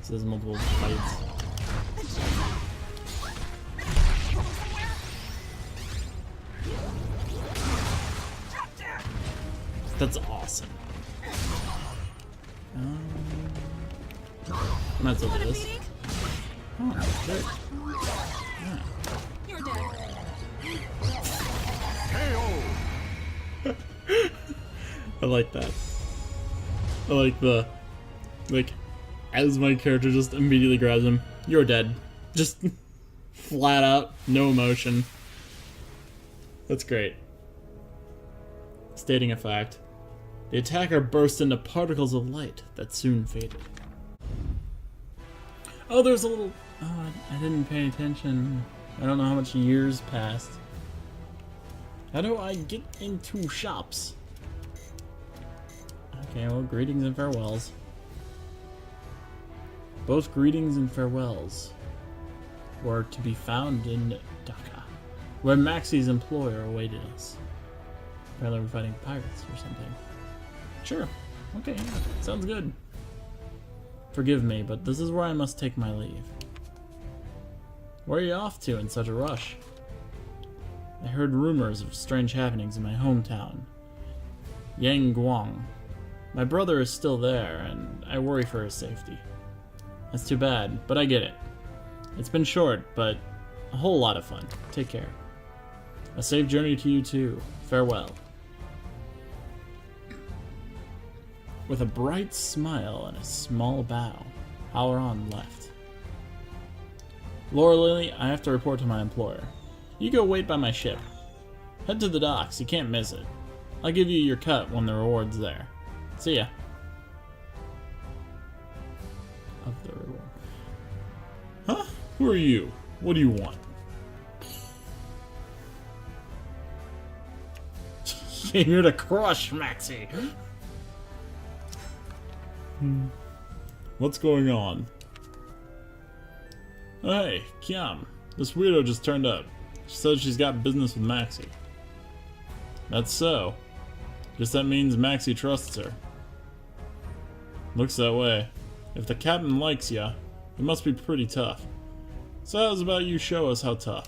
So there's multiple fights. That's awesome. Might as well do this. Oh, good. Yeah. You're dead. I like that. I like the, like, as my character just immediately grabs him, you're dead. Just flat out, no emotion. That's great. Stating a fact. The attacker burst into particles of light that soon faded. Oh, there's a little... Oh, I didn't pay attention. I don't know how much years passed. How do I get into shops? Okay, well, greetings and farewells. Both greetings and farewells were to be found in Dhaka, where Maxie's employer awaited us. Apparently we're fighting pirates or something. Sure. Okay, yeah, sounds good. Forgive me, but this is where I must take my leave. Where are you off to in such a rush? I heard rumors of strange happenings in my hometown, Yangguang. My brother is still there, and I worry for his safety. That's too bad, but I get it. It's been short, but a whole lot of fun. Take care. A safe journey to you too. Farewell. With a bright smile and a small bow, Halloran left. Laura Lily, I have to report to my employer. You go wait by my ship. Head to the docks, you can't miss it. I'll give you your cut when the reward's there. See ya. Of the reward. Huh? Who are you? What do you want? Came here to crush Maxie. What's going on? Hey, Kiam. This weirdo just turned up. She says she's got business with Maxie. That's so. Guess that means Maxie trusts her. Looks that way. If the captain likes ya, he must be pretty tough. So how's about you show us how tough?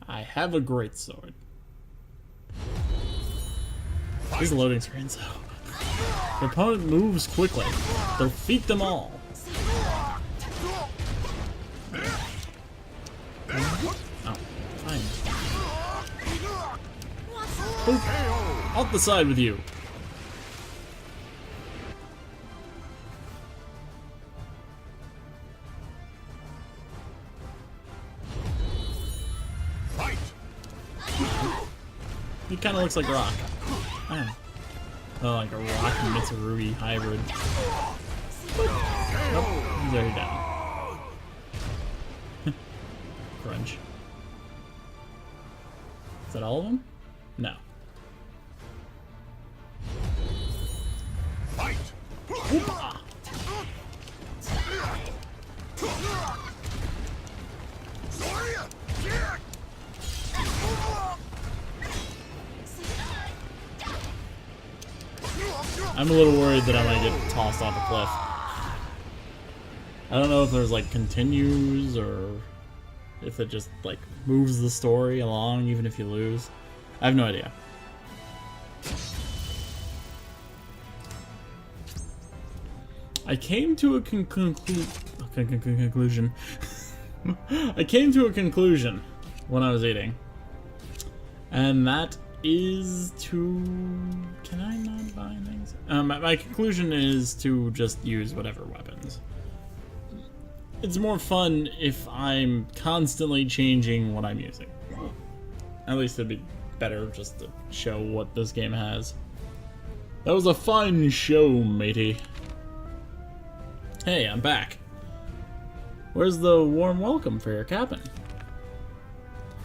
I have a great sword. These loading screens though. The opponent moves quickly. Defeat them all. Oh, fine. Oop. Off the side with you. He kind of looks like Rock. Oh, like a Rock and Mitsurugi hybrid. Nope, he's already down. Crunch. Is that all of them? No. Fight! Oop-ah. I'm a little worried that I might get tossed off a cliff. I don't know if there's like continues or if it just like moves the story along even if you lose. I have no idea. I came to a conclusion. I came to a conclusion when I was eating. And that is to... Can I not buy things? My conclusion is to just use whatever weapons. It's more fun if I'm constantly changing what I'm using. At least it'd be better just to show what this game has. That was a fine show, matey. Hey, I'm back. Where's the warm welcome for your cabin?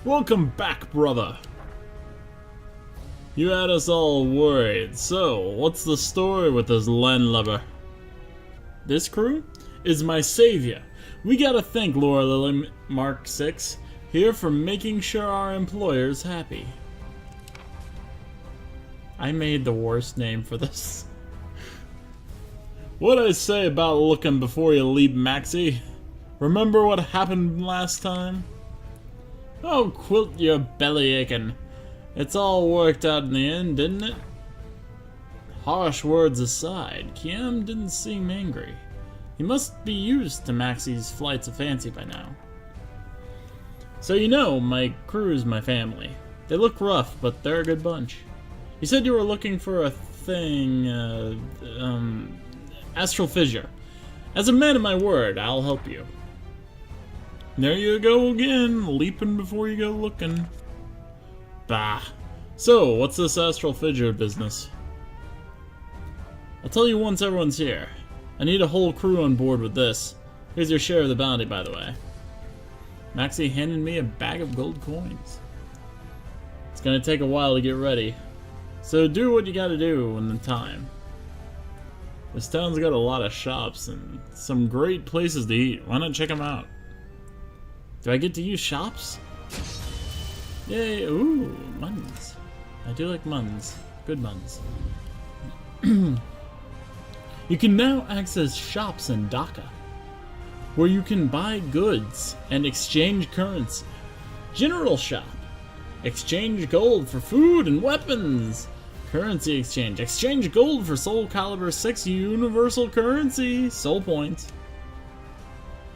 Welcome back, brother. You had us all worried. So, what's the story with this landlubber? This crew is my savior. We gotta thank Laura Lily Mark 6 here for making sure our employer's happy. I made the worst name for this. What'd I say about looking before you leap, Maxie? Remember what happened last time? Oh, quilt your belly aching. It's all worked out in the end, didn't it? Harsh words aside, Kiam didn't seem angry. He must be used to Maxie's flights of fancy by now. So you know, my crew's my family. They look rough, but they're a good bunch. You said you were looking for a thing, astral fissure. As a man of my word, I'll help you. There you go again, leaping before you go looking. Bah. So, what's this astral fissure business? I'll tell you once everyone's here. I need a whole crew on board with this. Here's your share of the bounty, by the way. Maxie handed me a bag of gold coins. It's gonna take a while to get ready. So do what you gotta do in the time. This town's got a lot of shops and some great places to eat. Why not check them out? Do I get to use shops? Yay, ooh, muns. I do like muns. Good muns. You can now access shops in Dhaka, where you can buy goods and exchange currency. General shop. Exchange gold for food and weapons. Currency exchange. Exchange gold for Soulcalibur 6 universal currency. Soul points.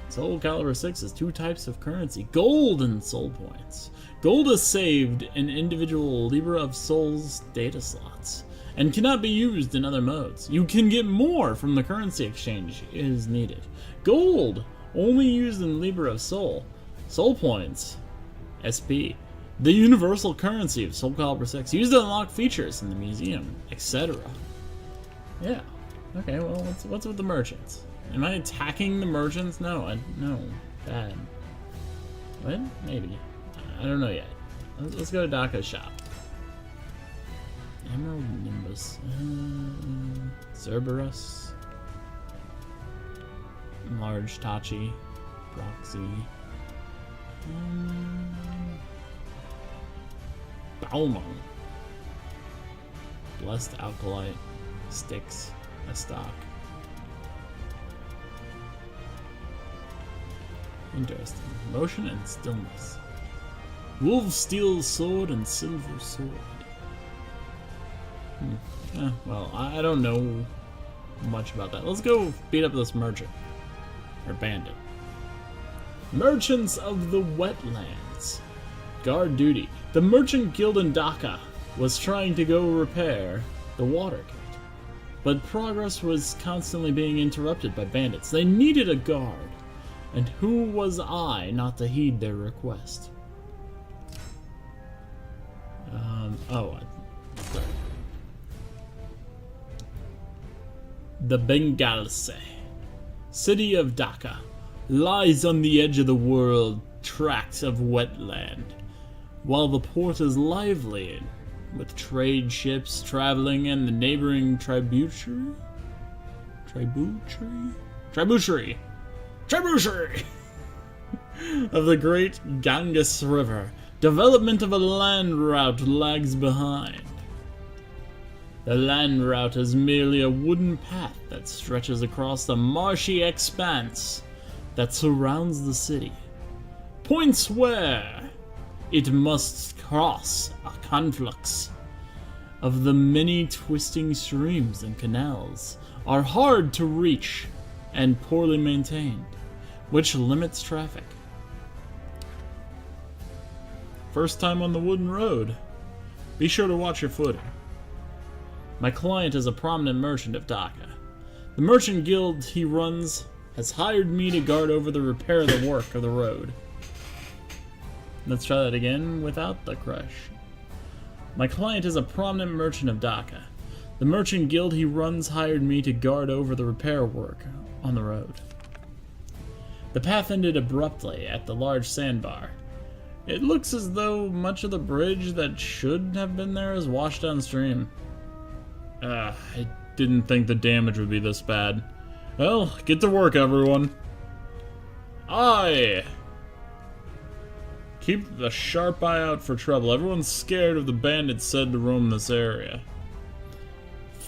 Soulcalibur 6 is 2 types of currency. Gold and soul points. Gold is saved in individual Libra of Souls data slots and cannot be used in other modes. You can get more from the currency exchange as needed. Gold only used in Libra of Soul. Soul points. SP. The universal currency of Soulcalibur 6. Used to unlock features in the museum, etc. Yeah. Okay, well, what's with the merchants? Am I attacking the merchants? No, no. Bad. What? Maybe. I don't know yet. Let's go to Dhaka's shop. Emerald Nimbus. Cerberus. Large Tachi. Roxy. Balmung. Blessed Alkalite. Sticks. A stock. Interesting. Motion and stillness. Wolf steel sword and silver sword. Well, I don't know much about that. Let's go beat up this merchant. Or bandit. Merchants of the Wetlands. Guard duty. The Merchant Guild in Dhaka was trying to go repair the water gate, but progress was constantly being interrupted by bandits. They needed a guard, and who was I not to heed their request? Sorry. The Bengalse, city of Dhaka, lies on the edge of the world tract of wetland. While the port is lively with trade ships traveling and the neighboring tributary of the great Ganges River, development of a land route lags behind. The land route is merely a wooden path that stretches across the marshy expanse that surrounds the city. Points where it must cross a conflux of the many twisting streams and canals are hard to reach and poorly maintained, which limits traffic. First time on the wooden road. Be sure to watch your footing. My client is a prominent merchant of Dhaka. The merchant guild he runs has hired me to guard over the repair of the work of the road. Let's try that again without the crush. My client is a prominent merchant of Dhaka. The merchant guild he runs hired me to guard over the repair work on the road. The path ended abruptly at the large sandbar. It looks as though much of the bridge that should have been there is washed downstream. I didn't think the damage would be this bad. Well, get to work, everyone. Aye! Keep a sharp eye out for trouble. Everyone's scared of the bandits said to roam this area.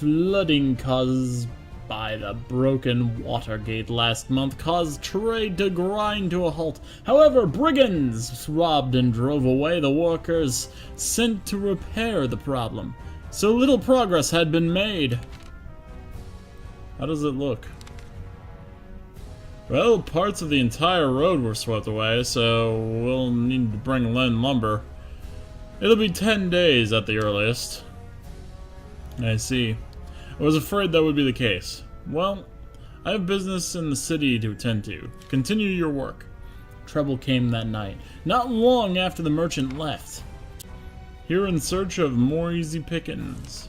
flooding caused by the broken water gate last month caused trade to grind to a halt. However, brigands robbed and drove away the workers sent to repair the problem. So little progress had been made. How does it look? Well, parts of the entire road were swept away, so we'll need to bring in lumber. It'll be 10 days at the earliest. I see. I was afraid that would be the case. Well, I have business in the city to attend to. Continue your work. Trouble came that night, not long after the merchant left. Here in search of more easy pickings.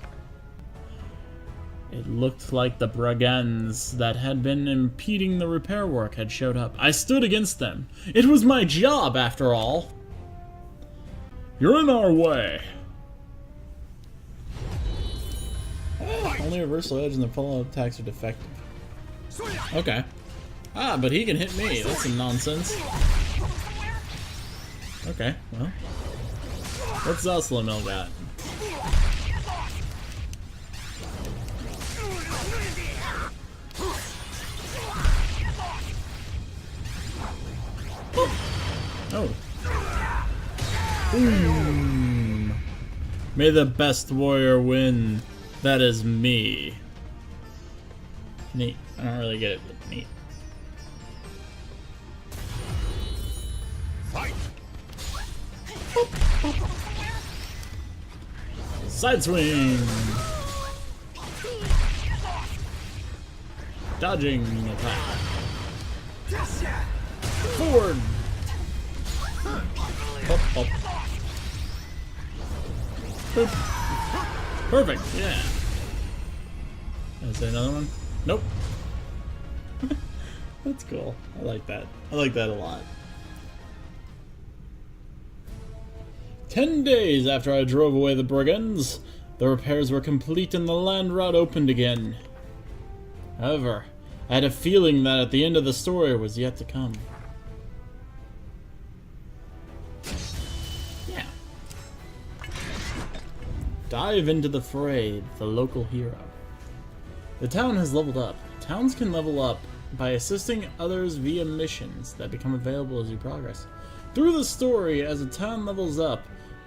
It looked like the brigands that had been impeding the repair work had showed up. I stood against them. It was my job, after all. You're in our way. Only reversal edge and the follow-up attacks are defective. Okay. Ah, but he can hit me. That's some nonsense. Okay, well. What's Zaslamel got? Oh. Boom. May the best warrior win. That is me. Neat. I don't really get it, but neat. Fight. Side swing. Dodging attack. Forward. Up, up. Boop. Perfect, yeah. Is there another one? Nope. That's cool. I like that. I like that a lot. 10 days after I drove away the brigands, the repairs were complete and the land route opened again. However, I had a feeling that at the end of the story was yet to come. Yeah. Dive into the fray, the local hero. The town has leveled up. Towns can level up by assisting others via missions that become available as you progress. Through the story, as a town levels up,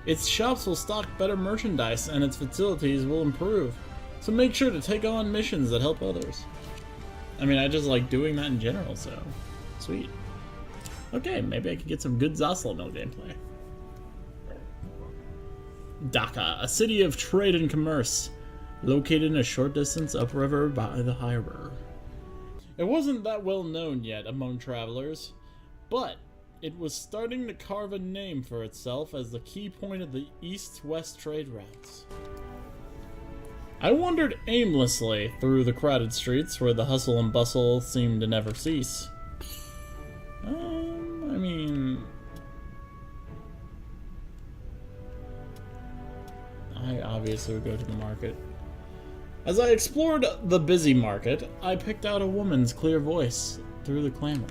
its shops will stock better merchandise and its facilities will improve. So make sure to take on missions that help others. I mean, I just like doing that in general, so sweet. Okay, maybe I can get some good Zaslamel gameplay. Dhaka, a city of trade and commerce, located in a short distance upriver by the harbor. It wasn't that well known yet among travelers, but it was starting to carve a name for itself as the key point of the east-west trade routes. I wandered aimlessly through the crowded streets where the hustle and bustle seemed to never cease. I mean, I obviously would go to the market. As I explored the busy market, I picked out a woman's clear voice through the clamor.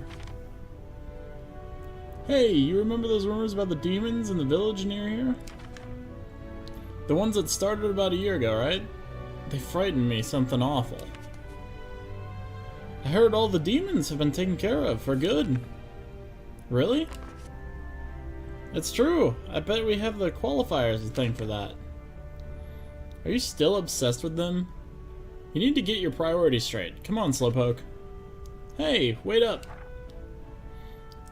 Hey, you remember those rumors about the demons in the village near here? The ones that started about a year ago, right? They frightened me something awful. I heard all the demons have been taken care of for good. Really? It's true. I bet we have the qualifiers to thank for that. Are you still obsessed with them? You need to get your priorities straight. Come on, Slowpoke. Hey, wait up.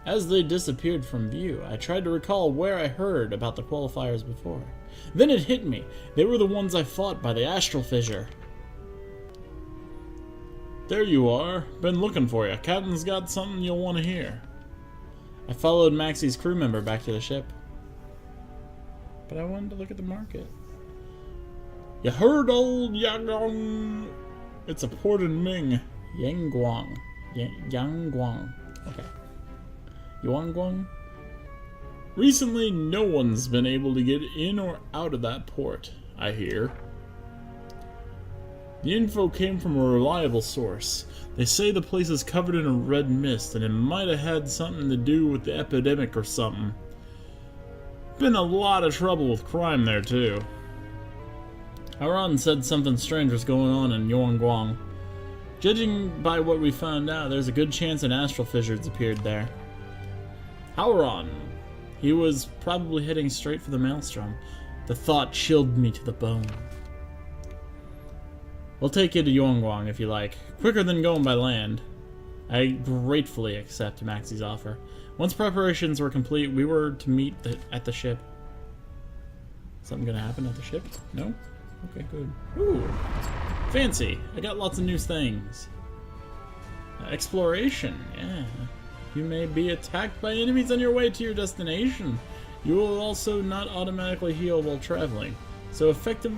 As they disappeared from view, I tried to recall where I heard about the qualifiers before. Then it hit me. They were the ones I fought by the astral fissure. There you are. Been looking for you. Captain's got something you'll want to hear. I followed Maxie's crew member back to the ship. But I wanted to look at the market. You heard old Yangguang? It's a port in Ming. Yangguang. Yangguang. Okay. Yuanguang? Recently, no one's been able to get in or out of that port, I hear. The info came from a reliable source. They say the place is covered in a red mist, and it might have had something to do with the epidemic or something. Been a lot of trouble with crime there, too. Haran said something strange was going on in Yonguang. Judging by what we found out, there's a good chance an astral fissure appeared there. Haran! He was probably heading straight for the maelstrom. The thought chilled me to the bone. We'll take you to Yonguang if you like. Quicker than going by land. I gratefully accept Maxie's offer. Once preparations were complete, we were to meet at the ship. Something gonna happen at the ship? No? Okay, good. Ooh! Fancy! I got lots of new things. Exploration, yeah. You may be attacked by enemies on your way to your destination. You will also not automatically heal while traveling. So efficient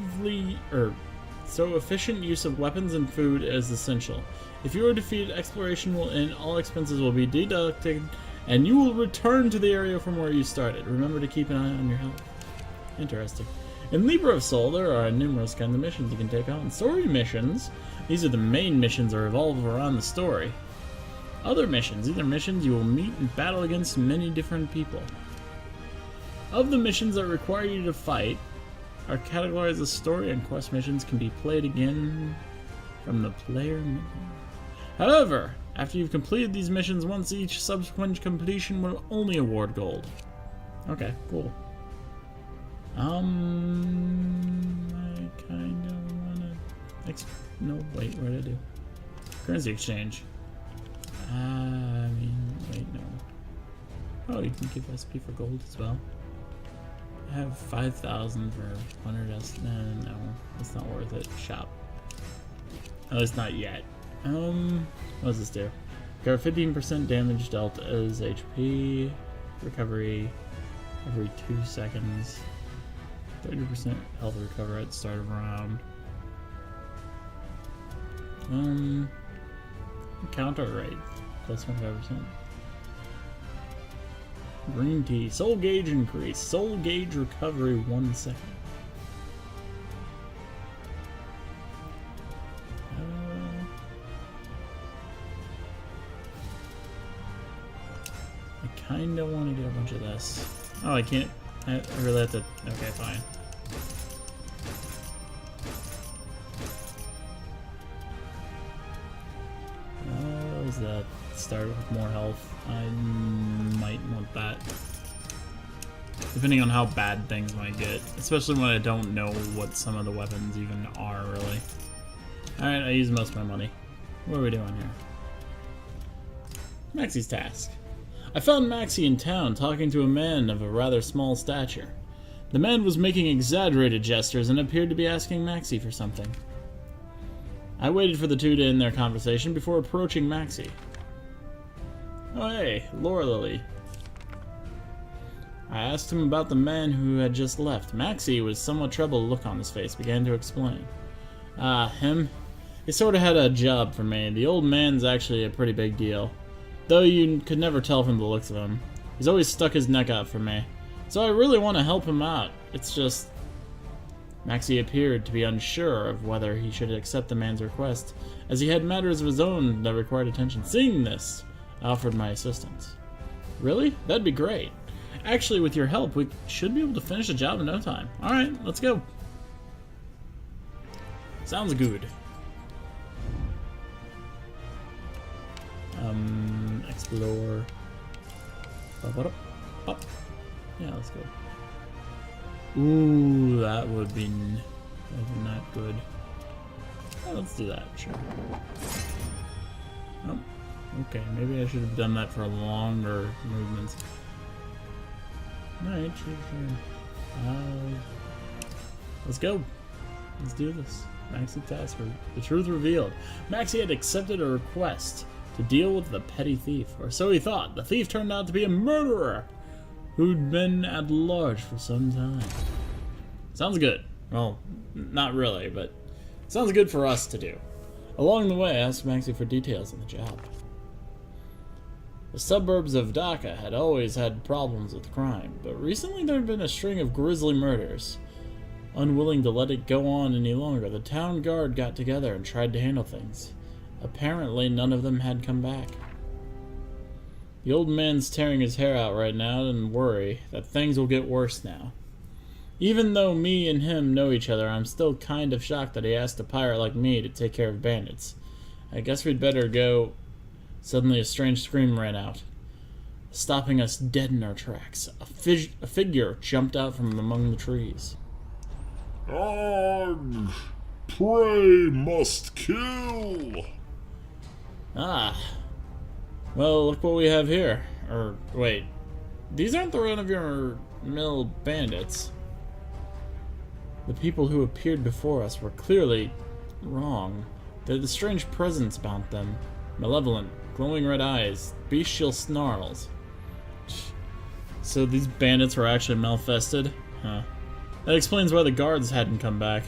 use of weapons and food is essential. If you are defeated, exploration will end, all expenses will be deducted, and you will return to the area from where you started. Remember to keep an eye on your health. Interesting. In Libra of Soul, there are numerous kinds of missions you can take on. Story missions, these are the main missions that revolve around the story. Other missions, these are missions you will meet and battle against many different people. Of the missions that require you to fight, are categorized as story and quest missions can be played again from the player menu. However, after you've completed these missions once each, subsequent completion will only award gold. Okay, cool. I kinda wanna... No, wait, what did I do? Currency exchange. Wait, no. Oh, you can give SP for gold as well. I have 5,000 for 100 S. No, it's not worth it. Shop. Oh, it's not yet. What does this do? Got 15% damage dealt as HP. Recovery every 2 seconds. 30% health recover at the start of round. Counter rate. Plus 25%. Green tea. Soul gauge increase. Soul gauge recovery 1 second. I kinda want to get a bunch of this. Oh, I can't. I really have to. Okay, fine. What is that? Start with more health. I might want that. Depending on how bad things might get. Especially when I don't know what some of the weapons even are, really. Alright, I used most of my money. What are we doing here? Maxie's task. I found Maxie in town talking to a man of a rather small stature. The man was making exaggerated gestures and appeared to be asking Maxie for something. I waited for the two to end their conversation before approaching Maxie. Oh hey, Laura Lily. I asked him about the man who had just left. Maxie, with somewhat troubled look on his face, began to explain. Him? He sort of had a job for me. The old man's actually a pretty big deal. Though you could never tell from the looks of him. He's always stuck his neck out for me. So I really want to help him out. It's just... Maxie appeared to be unsure of whether he should accept the man's request, as he had matters of his own that required attention. Seeing this, I offered my assistance. Really? That'd be great. Actually, with your help, we should be able to finish the job in no time. Alright, let's go. Sounds good. Explore. Up. Yeah, let's go. Ooh, that would be not good. Oh, let's do that, sure. Oh, okay, maybe I should have done that for longer movements. Alright, sure. Let's go. Let's do this. Maxie task. The truth revealed. Maxie had accepted a request to deal with the petty thief, or so he thought. The thief turned out to be a murderer who'd been at large for some time. Sounds good. Well, not really, but sounds good for us to do. Along the way, I asked Maxie for details on the job. The suburbs of Dhaka had always had problems with crime, but recently there had been a string of grisly murders. Unwilling to let it go on any longer, the town guard got together and tried to handle things. Apparently, none of them had come back. The old man's tearing his hair out right now and worry that things will get worse now. Even though me and him know each other, I'm still kind of shocked that he asked a pirate like me to take care of bandits. I guess we'd better go. Suddenly a strange scream rang out, stopping us dead in our tracks. A figure jumped out from among the trees. Ugh! Prey must kill! Ah. Well, look what we have here. Or, wait. These aren't the run-of-your-mill bandits. The people who appeared before us were clearly wrong. They're the strange presence about them. Malevolent, glowing red eyes, bestial snarls. So these bandits were actually malfested? Huh. That explains why the guards hadn't come back.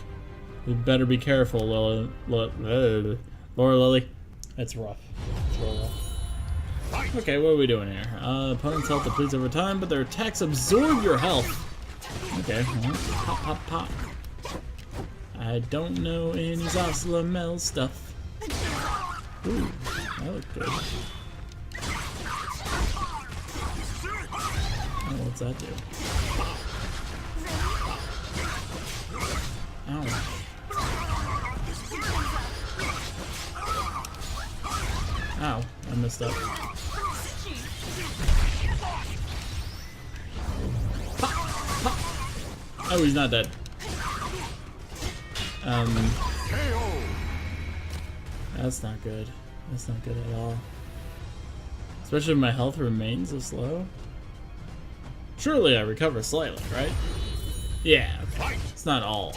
We'd better be careful, Laura Lily. It's rough. It's real rough. Okay, what are we doing here? Opponent's health depletes over time, but their attacks absorb your health. Okay, well, pop, pop, pop. I don't know any Zoslamel stuff. Ooh, that looked good. Oh, what's that do? Ow. Ow, I messed up. Pop, pop. Oh, he's not dead. That's not good. That's not good at all. Especially if my health remains this low. Surely I recover slightly, right? Yeah, okay. It's not all.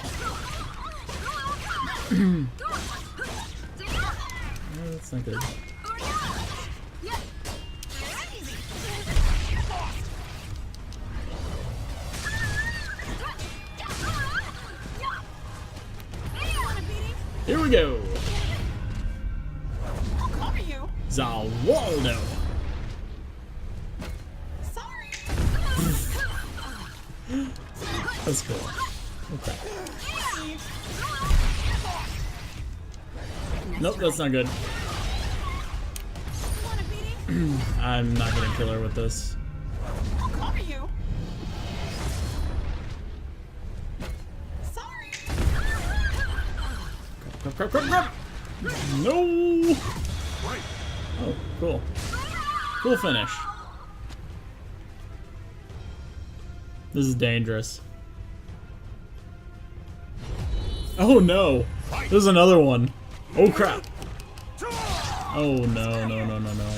Oh, that's not good. Here we go. I'll cover you. Zawaldo. Sorry. That's cool. Okay. Nope, that's not good. I'm not gonna kill her with this. I'll cover you. Sorry. Crap, crap, crap, crap. No! Oh, cool. Cool finish. This is dangerous. Oh no! There's another one. Oh crap! Oh no, no, no, no, no.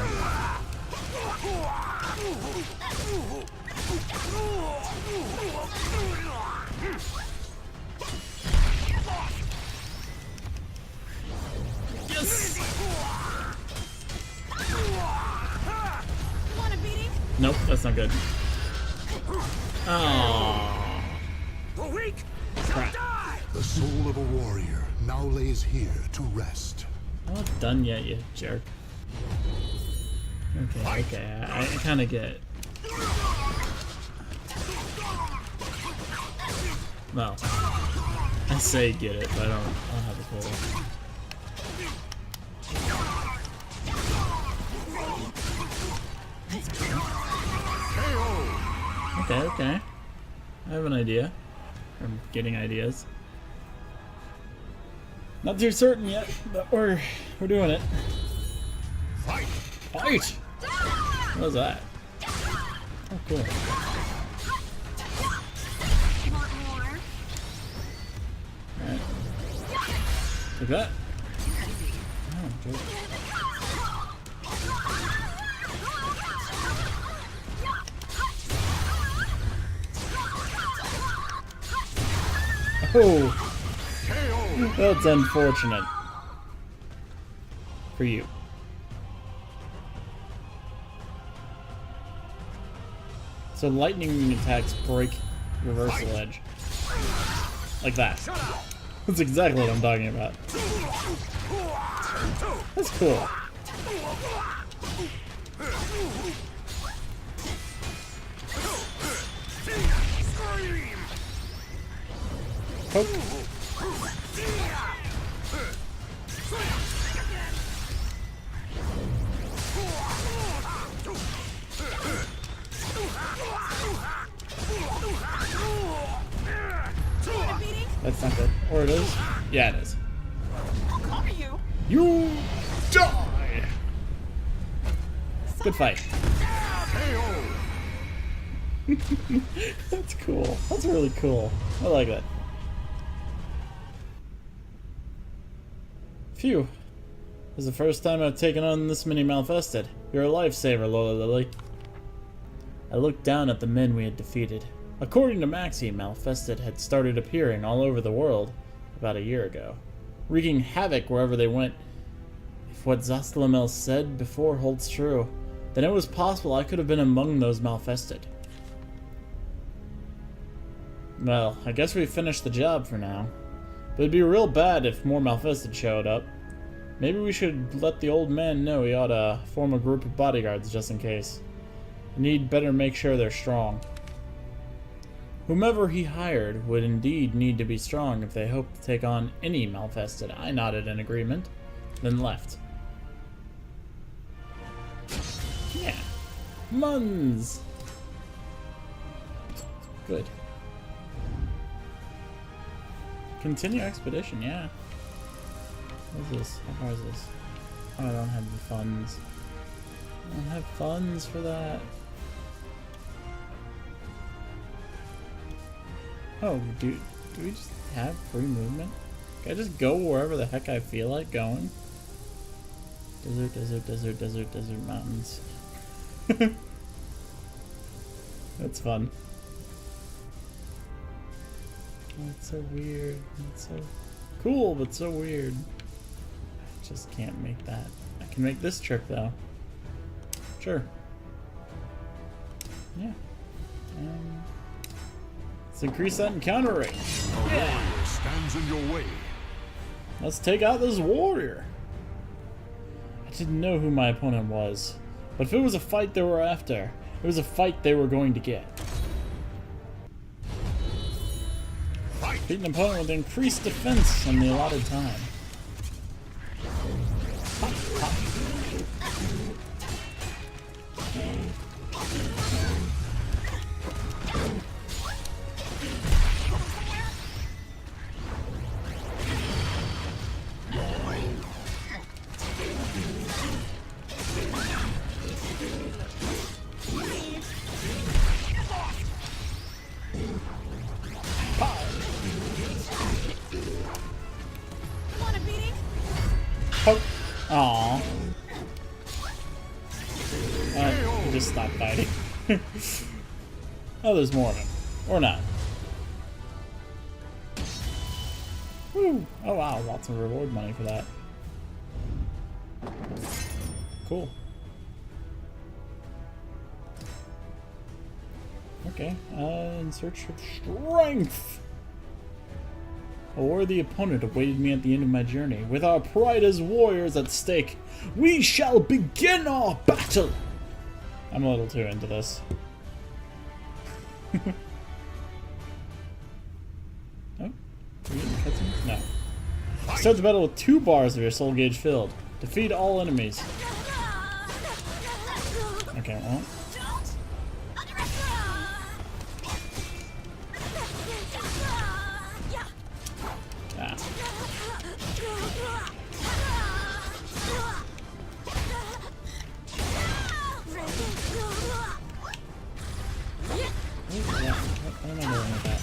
Yes! Nope, that's not good. Oh. The weak Crap. die. The soul of a warrior now lays here to rest. I'm not done yet, you jerk. Okay, okay, I kind of get it. Well, I say get it, but I don't have a clue. Okay, okay. I have an idea. I'm getting ideas. Not too certain yet, but we're doing it. Fight. Fight! What was that? Oh, cool. Want more? Alright. Take that. Oh, joke. Oh! That's unfortunate. For you. So lightning attacks break reversal edge. Like that. That's exactly what I'm talking about. That's cool. Poke. That's not good. Or it is? Yeah, it is. I'll cover you. You die! Good fight. That's cool. That's really cool. I like that. Phew. This is the first time I've taken on this many Malfested. You're a lifesaver, Lola Lily. I looked down at the men we had defeated. According to Maxie, Malfested had started appearing all over the world about a year ago, wreaking havoc wherever they went. If what Zastalamel said before holds true, then it was possible I could have been among those Malfested. Well, I guess we finished the job for now. But it'd be real bad if more Malfested showed up. Maybe we should let the old man know he ought to form a group of bodyguards just in case. He'd better make sure they're strong. Whomever he hired would indeed need to be strong if they hoped to take on any Malfested. I nodded in agreement, then left. Yeah. Muns! Good. Continue expedition, yeah. What is this? How far is this? Oh, I don't have the funds. I don't have funds for that. Oh, do we just have free movement? Can I just go wherever the heck I feel like going? Desert, desert, desert, desert, desert, mountains. That's fun. Oh, it's so weird. It's so cool, but so weird. I just can't make that. I can make this trip, though. Sure. Yeah. Let's increase that encounter rate. A warrior stands in your way. Let's take out this warrior. I didn't know who my opponent was, but if it was a fight they were after, it was a fight they were going to get. Beat an opponent with increased defense in the allotted time. Pop, pop. Poke. Aww. He just stopped fighting. Oh, there's more of him. Or not. Woo! Oh wow, lots of reward money for that. Cool. Okay, in search of strength. A worthy opponent awaited me at the end of my journey. With our pride as warriors at stake, we shall begin our battle! I'm a little too into this. Oh? Are we getting cutscenes? No. Start the battle with 2 bars of your soul gauge filled. Defeat all enemies. Okay, well. Ah. What am I doing with that?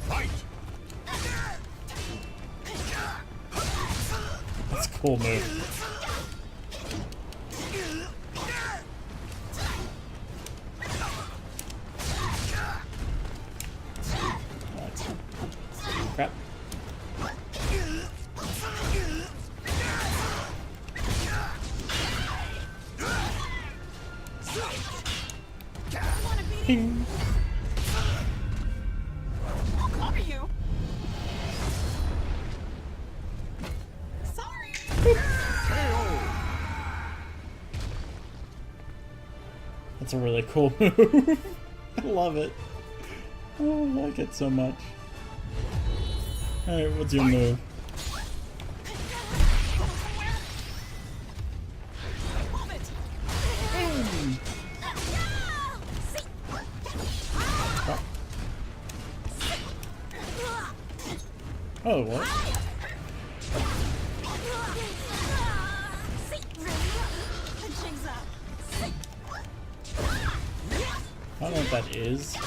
Fight! That's a cool move. Crap. Ping. I'll cover you. Sorry. That's a really cool move. I love it. Oh, I like it so much. Alright, what's your move? Move it. Oh, what? I don't know what that is.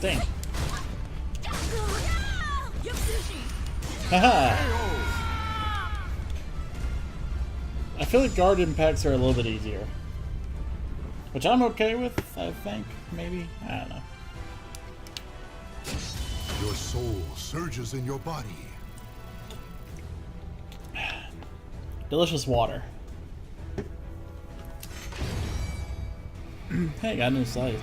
Dang. Haha! I feel like guard impacts are a little bit easier. Which I'm okay with, I think. Maybe? I don't know. Your soul surges in your body. Delicious water. Hey, got a new site.